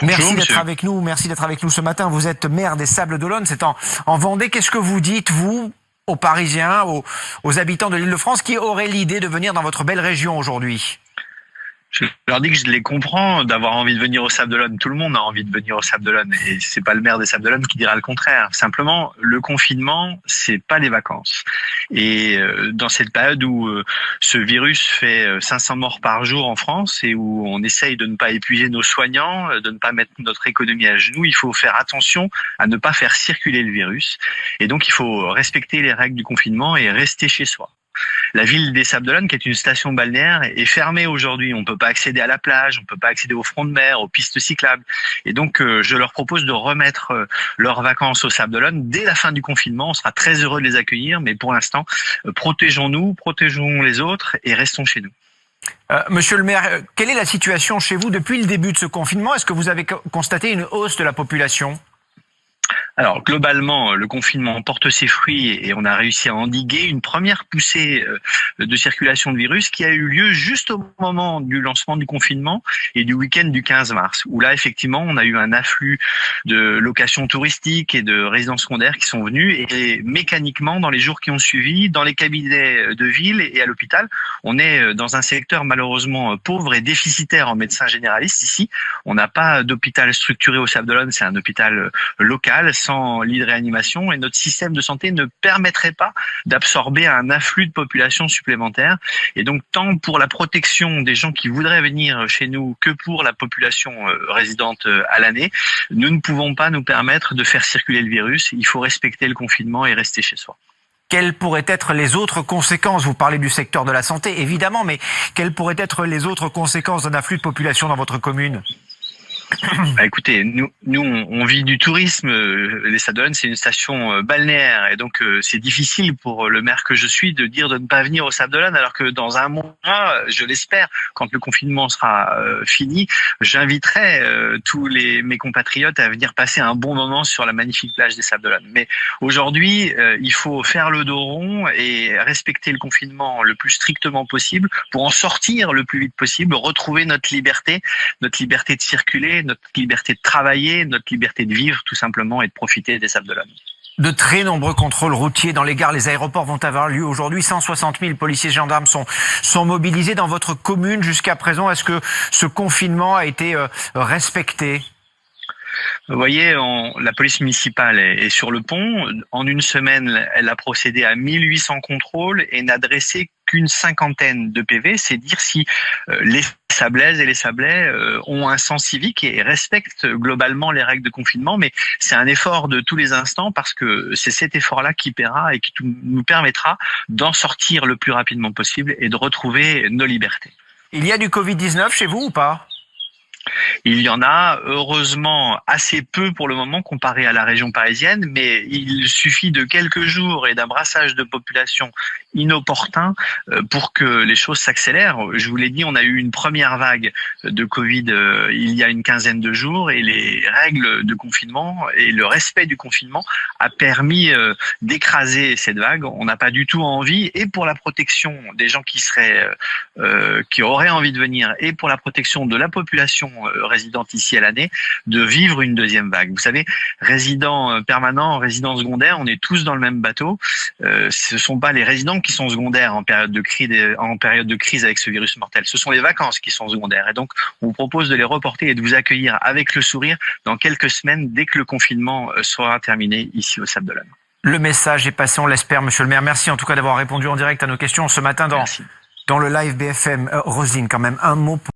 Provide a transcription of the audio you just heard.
Bonjour, Merci monsieur. d'être avec nous. Merci d'être avec nous ce matin. Vous êtes maire des Sables-d'Olonne, c'est en Vendée. Qu'est-ce que vous dites, vous, aux Parisiens, aux habitants de l'Île-de-France qui auraient l'idée de venir dans votre belle région aujourd'hui? Je leur dis que je les comprends d'avoir envie de venir au Sable d'Olonne. Tout le monde a envie de venir au Sable d'Olonne et c'est pas le maire des Sables d'Olonne qui dira le contraire. Simplement, le confinement, c'est pas les vacances. Et dans cette période où ce virus fait 500 morts par jour en France et où on essaye de ne pas épuiser nos soignants, de ne pas mettre notre économie à genoux, il faut faire attention à ne pas faire circuler le virus. Et donc, il faut respecter les règles du confinement et rester chez soi. La ville des Sables-d'Olonne, qui est une station balnéaire, est fermée aujourd'hui. On ne peut pas accéder à la plage, on ne peut pas accéder au front de mer, aux pistes cyclables. Et donc, je leur propose de remettre leurs vacances aux Sables-d'Olonne dès la fin du confinement. On sera très heureux de les accueillir, mais pour l'instant, protégeons-nous, protégeons les autres et restons chez nous. Monsieur le maire, quelle est la situation chez vous depuis le début de ce confinement? Est-ce que vous avez constaté une hausse de la population? Alors globalement, le confinement porte ses fruits et on a réussi à endiguer une première poussée de circulation de virus qui a eu lieu juste au moment du lancement du confinement et du week-end du 15 mars, où là effectivement on a eu un afflux de locations touristiques et de résidences secondaires qui sont venus et mécaniquement dans les jours qui ont suivi, dans les cabinets de ville et à l'hôpital, on est dans un secteur malheureusement pauvre et déficitaire en médecins généralistes ici. On n'a pas d'hôpital structuré au Sable-d'Olonne, c'est un hôpital local, sans lit de réanimation, et notre système de santé ne permettrait pas d'absorber un afflux de population supplémentaire. Et donc, tant pour la protection des gens qui voudraient venir chez nous que pour la population résidente à l'année, nous ne pouvons pas nous permettre de faire circuler le virus. Il faut respecter le confinement et rester chez soi. Quelles pourraient être les autres conséquences? Vous parlez du secteur de la santé, évidemment, mais quelles pourraient être les autres conséquences d'un afflux de population dans votre commune? Bah écoutez, nous on vit du tourisme. Les Sables-d'Olonne, c'est une station balnéaire et donc c'est difficile pour le maire que je suis de dire de ne pas venir aux Sables-d'Olonne alors que dans un mois, je l'espère, quand le confinement sera fini, j'inviterai mes compatriotes à venir passer un bon moment sur la magnifique plage des Sables-d'Olonne. Mais aujourd'hui, il faut faire le dos rond et respecter le confinement le plus strictement possible pour en sortir le plus vite possible, retrouver notre liberté de circuler, notre liberté de travailler, notre liberté de vivre tout simplement et de profiter des Sables-d'Olonne. De très nombreux contrôles routiers dans les gares, les aéroports vont avoir lieu aujourd'hui. 160 000 policiers et gendarmes sont mobilisés dans votre commune jusqu'à présent. Est-ce que ce confinement a été respecté? Vous voyez, la police municipale est sur le pont. En une semaine, elle a procédé à 1800 contrôles et n'a dressé qu'une cinquantaine de PV. C'est dire si les Sablaises et les Sablais ont un sens civique et respectent globalement les règles de confinement. Mais c'est un effort de tous les instants parce que c'est cet effort-là qui paiera et qui nous permettra d'en sortir le plus rapidement possible et de retrouver nos libertés. Il y a du Covid-19 chez vous ou pas? Il y en a heureusement assez peu pour le moment comparé à la région parisienne, mais il suffit de quelques jours et d'un brassage de population inopportun pour que les choses s'accélèrent. Je vous l'ai dit, on a eu une première vague de Covid il y a une quinzaine de jours et les règles de confinement et le respect du confinement a permis d'écraser cette vague. On n'a pas du tout envie, et pour la protection des gens qui auraient envie de venir et pour la protection de la population résidente ici à l'année, de vivre une deuxième vague. Vous savez, résidents permanents, résidents secondaires, on est tous dans le même bateau. Ce sont pas les résidents qui sont secondaires en période de crise avec ce virus mortel. Ce sont les vacances qui sont secondaires. Et donc, on vous propose de les reporter et de vous accueillir avec le sourire dans quelques semaines, dès que le confinement sera terminé ici au Sable-d'Olonne. Le message est passé, on l'espère, monsieur le maire. Merci en tout cas d'avoir répondu en direct à nos questions ce matin dans le live BFM. Roselyne, quand même, un mot pour